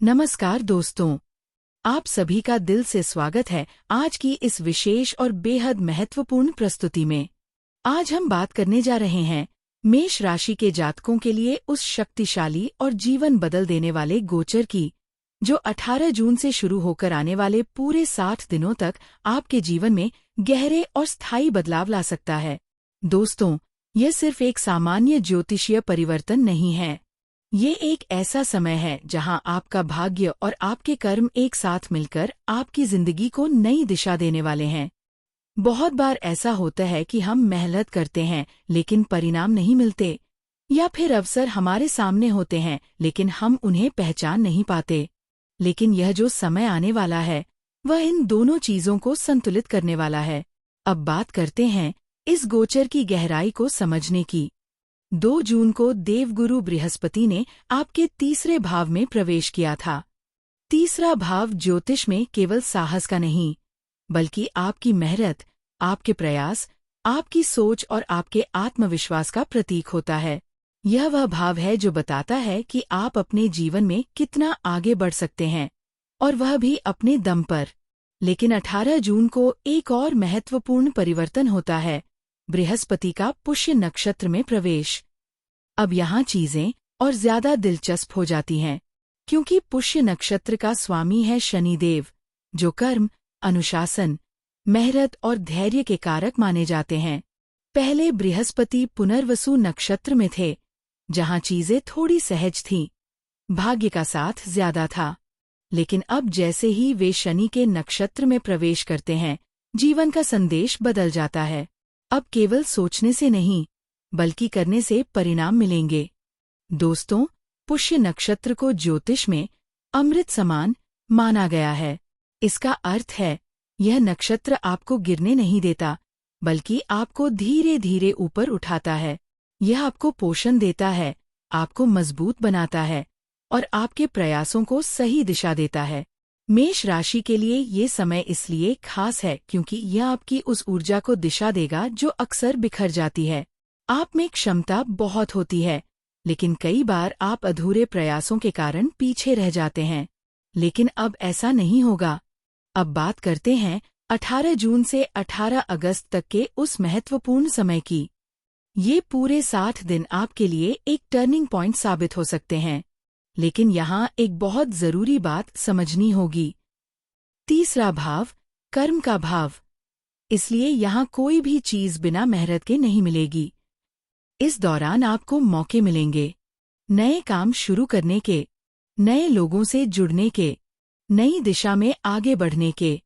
नमस्कार दोस्तों, आप सभी का दिल से स्वागत है आज की इस विशेष और बेहद महत्वपूर्ण प्रस्तुति में। आज हम बात करने जा रहे हैं मेष राशि के जातकों के लिए उस शक्तिशाली और जीवन बदल देने वाले गोचर की, जो 18 जून से शुरू होकर आने वाले पूरे 60 दिनों तक आपके जीवन में गहरे और स्थायी बदलाव ला सकता है। दोस्तों, यह सिर्फ एक सामान्य ज्योतिषीय परिवर्तन नहीं है। ये एक ऐसा समय है जहां आपका भाग्य और आपके कर्म एक साथ मिलकर आपकी जिंदगी को नई दिशा देने वाले हैं। बहुत बार ऐसा होता है कि हम मेहनत करते हैं लेकिन परिणाम नहीं मिलते, या फिर अवसर हमारे सामने होते हैं लेकिन हम उन्हें पहचान नहीं पाते। लेकिन यह जो समय आने वाला है वह इन दोनों चीजों को संतुलित करने वाला है। अब बात करते हैं इस गोचर की गहराई को समझने की। 2 जून को देवगुरु बृहस्पति ने आपके तीसरे भाव में प्रवेश किया था। तीसरा भाव ज्योतिष में केवल साहस का नहीं, बल्कि आपकी मेहनत, आपके प्रयास, आपकी सोच और आपके आत्मविश्वास का प्रतीक होता है। यह वह भाव है जो बताता है कि आप अपने जीवन में कितना आगे बढ़ सकते हैं, और वह भी अपने दम पर। लेकिन 18 जून को एक और महत्वपूर्ण परिवर्तन होता है, बृहस्पति का पुष्य नक्षत्र में प्रवेश। अब यहाँ चीजें और ज्यादा दिलचस्प हो जाती हैं, क्योंकि पुष्य नक्षत्र का स्वामी है शनिदेव, जो कर्म, अनुशासन, मेहनत और धैर्य के कारक माने जाते हैं। पहले बृहस्पति पुनर्वसु नक्षत्र में थे, जहाँ चीजें थोड़ी सहज थीं, भाग्य का साथ ज्यादा था। लेकिन अब जैसे ही वे शनि के नक्षत्र में प्रवेश करते हैं, जीवन का संदेश बदल जाता है। अब केवल सोचने से नहीं, बल्कि करने से परिणाम मिलेंगे। दोस्तों, पुष्य नक्षत्र को ज्योतिष में अमृत समान माना गया है। इसका अर्थ है, यह नक्षत्र आपको गिरने नहीं देता, बल्कि आपको धीरे धीरे ऊपर उठाता है। यह आपको पोषण देता है, आपको मजबूत बनाता है और आपके प्रयासों को सही दिशा देता है। मेष राशि के लिए ये समय इसलिए खास है क्योंकि यह आपकी उस ऊर्जा को दिशा देगा जो अक्सर बिखर जाती है। आप में क्षमता बहुत होती है, लेकिन कई बार आप अधूरे प्रयासों के कारण पीछे रह जाते हैं। लेकिन अब ऐसा नहीं होगा। अब बात करते हैं 18 जून से 18 अगस्त तक के उस महत्वपूर्ण समय की। ये पूरे 60 दिन आपके लिए एक टर्निंग पॉइंट साबित हो सकते हैं। लेकिन यहाँ एक बहुत जरूरी बात समझनी होगी। तीसरा भाव, कर्म का भाव। इसलिए यहाँ कोई भी चीज बिना मेहनत के नहीं मिलेगी। इस दौरान आपको मौके मिलेंगे, नए काम शुरू करने के, नए लोगों से जुड़ने के, नई दिशा में आगे बढ़ने के।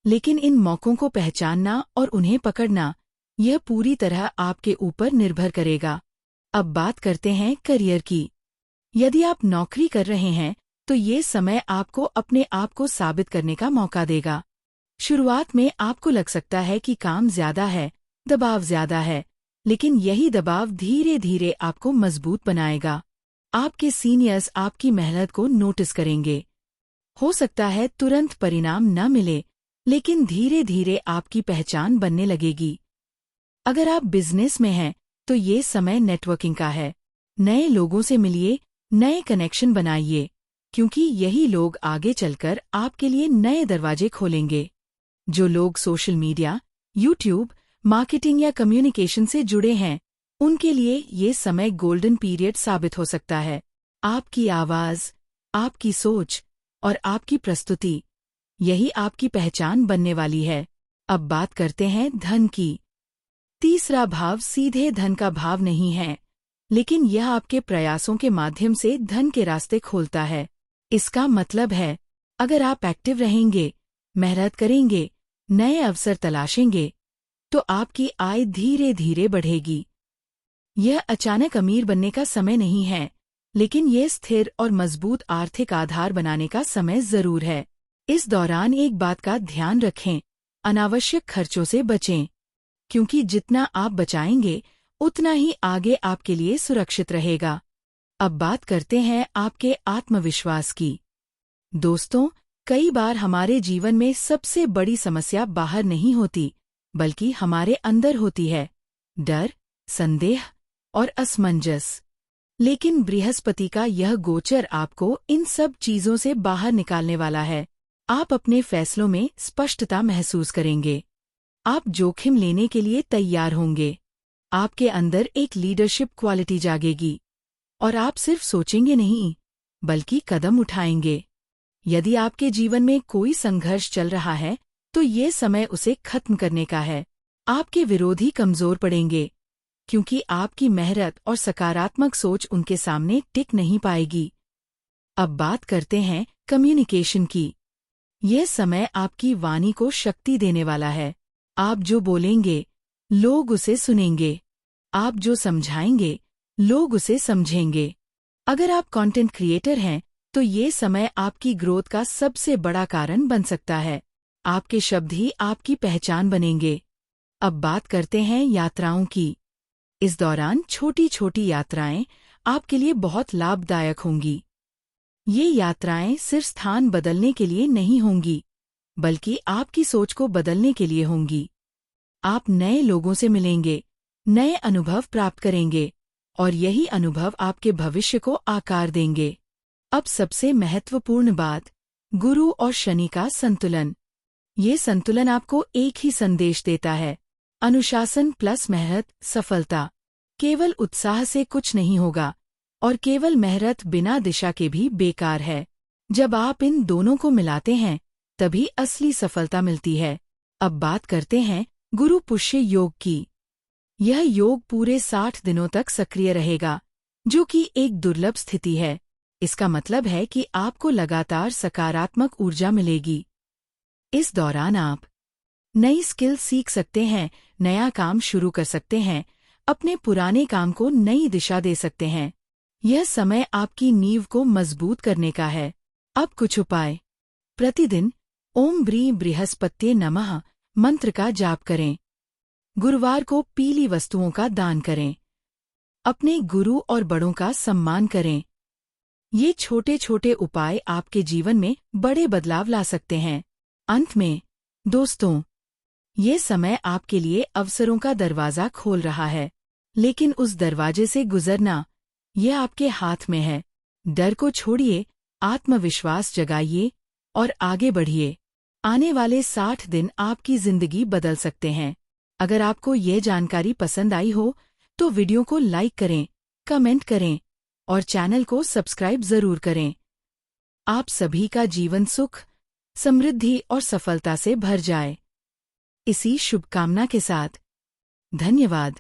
लेकिन इन मौकों को पहचानना और उन्हें पकड़ना, यह पूरी तरह आपके ऊपर निर्भर करेगा। अब बात करते हैं करियर की। यदि आप नौकरी कर रहे हैं तो ये समय आपको अपने आप को साबित करने का मौका देगा। शुरुआत में आपको लग सकता है कि काम ज्यादा है, दबाव ज्यादा है, लेकिन यही दबाव धीरे धीरे आपको मजबूत बनाएगा। आपके सीनियर्स आपकी मेहनत को नोटिस करेंगे। हो सकता है तुरंत परिणाम न मिले, लेकिन धीरे धीरे आपकी पहचान बनने लगेगी। अगर आप बिजनेस में हैं तो ये समय नेटवर्किंग का है। नए लोगों से मिलिए, नए कनेक्शन बनाइए, क्योंकि यही लोग आगे चलकर आपके लिए नए दरवाजे खोलेंगे। जो लोग सोशल मीडिया, यूट्यूब, मार्केटिंग या कम्युनिकेशन से जुड़े हैं, उनके लिए ये समय गोल्डन पीरियड साबित हो सकता है। आपकी आवाज, आपकी सोच और आपकी प्रस्तुति, यही आपकी पहचान बनने वाली है। अब बात करते हैं धन की। तीसरा भाव सीधे धन का भाव नहीं है, लेकिन यह आपके प्रयासों के माध्यम से धन के रास्ते खोलता है। इसका मतलब है, अगर आप एक्टिव रहेंगे, मेहनत करेंगे, नए अवसर तलाशेंगे, तो आपकी आय धीरे धीरे बढ़ेगी। यह अचानक अमीर बनने का समय नहीं है, लेकिन यह स्थिर और मजबूत आर्थिक आधार बनाने का समय जरूर है। इस दौरान एक बात का ध्यान रखें, अनावश्यक खर्चों से बचें, क्योंकि जितना आप बचाएंगे उतना ही आगे आपके लिए सुरक्षित रहेगा। अब बात करते हैं आपके आत्मविश्वास की। दोस्तों, कई बार हमारे जीवन में सबसे बड़ी समस्या बाहर नहीं होती, बल्कि हमारे अंदर होती है। डर, संदेह और असमंजस। लेकिन बृहस्पति का यह गोचर आपको इन सब चीजों से बाहर निकालने वाला है। आप अपने फैसलों में स्पष्टता महसूस करेंगे। आप जोखिम लेने के लिए तैयार होंगे। आपके अंदर एक लीडरशिप क्वालिटी जागेगी और आप सिर्फ सोचेंगे नहीं, बल्कि कदम उठाएंगे। यदि आपके जीवन में कोई संघर्ष चल रहा है, तो ये समय उसे खत्म करने का है। आपके विरोधी कमजोर पड़ेंगे, क्योंकि आपकी मेहनत और सकारात्मक सोच उनके सामने टिक नहीं पाएगी। अब बात करते हैं कम्युनिकेशन की। यह समय आपकी वाणी को शक्ति देने वाला है। आप जो बोलेंगे, लोग उसे सुनेंगे। आप जो समझाएंगे, लोग उसे समझेंगे। अगर आप कंटेंट क्रिएटर हैं, तो ये समय आपकी ग्रोथ का सबसे बड़ा कारण बन सकता है। आपके शब्द ही आपकी पहचान बनेंगे। अब बात करते हैं यात्राओं की। इस दौरान छोटी छोटी यात्राएं आपके लिए बहुत लाभदायक होंगी। ये यात्राएं सिर्फ स्थान बदलने के लिए नहीं होंगी, बल्कि आपकी सोच को बदलने के लिए होंगी। आप नए लोगों से मिलेंगे, नए अनुभव प्राप्त करेंगे, और यही अनुभव आपके भविष्य को आकार देंगे। अब सबसे महत्वपूर्ण बात, गुरु और शनि का संतुलन। ये संतुलन आपको एक ही संदेश देता है, अनुशासन प्लस मेहनत सफलता। केवल उत्साह से कुछ नहीं होगा, और केवल मेहनत बिना दिशा के भी बेकार है। जब आप इन दोनों को मिलाते हैं, तभी असली सफलता मिलती है। अब बात करते हैं गुरु पुष्य योग की। यह योग पूरे 60 दिनों तक सक्रिय रहेगा, जो कि एक दुर्लभ स्थिति है। इसका मतलब है कि आपको लगातार सकारात्मक ऊर्जा मिलेगी। इस दौरान आप नई स्किल सीख सकते हैं, नया काम शुरू कर सकते हैं, अपने पुराने काम को नई दिशा दे सकते हैं। यह समय आपकी नींव को मजबूत करने का है। अब कुछ उपाय। प्रतिदिन ओम ब्री बृहस्पत्ये नमः मंत्र का जाप करें। गुरुवार को पीली वस्तुओं का दान करें। अपने गुरु और बड़ों का सम्मान करें। ये छोटे छोटे उपाय आपके जीवन में बड़े बदलाव ला सकते हैं। अंत में, दोस्तों, ये समय आपके लिए अवसरों का दरवाजा खोल रहा है, लेकिन उस दरवाजे से गुजरना, यह आपके हाथ में है। डर को छोड़िए, आत्मविश्वास जगाइए और आगे बढ़िए। आने वाले 60 दिन आपकी जिंदगी बदल सकते हैं। अगर आपको ये जानकारी पसंद आई हो, तो वीडियो को लाइक करें, कमेंट करें और चैनल को सब्सक्राइब जरूर करें। आप सभी का जीवन सुख, समृद्धि और सफलता से भर जाए। इसी शुभकामना के साथ, धन्यवाद।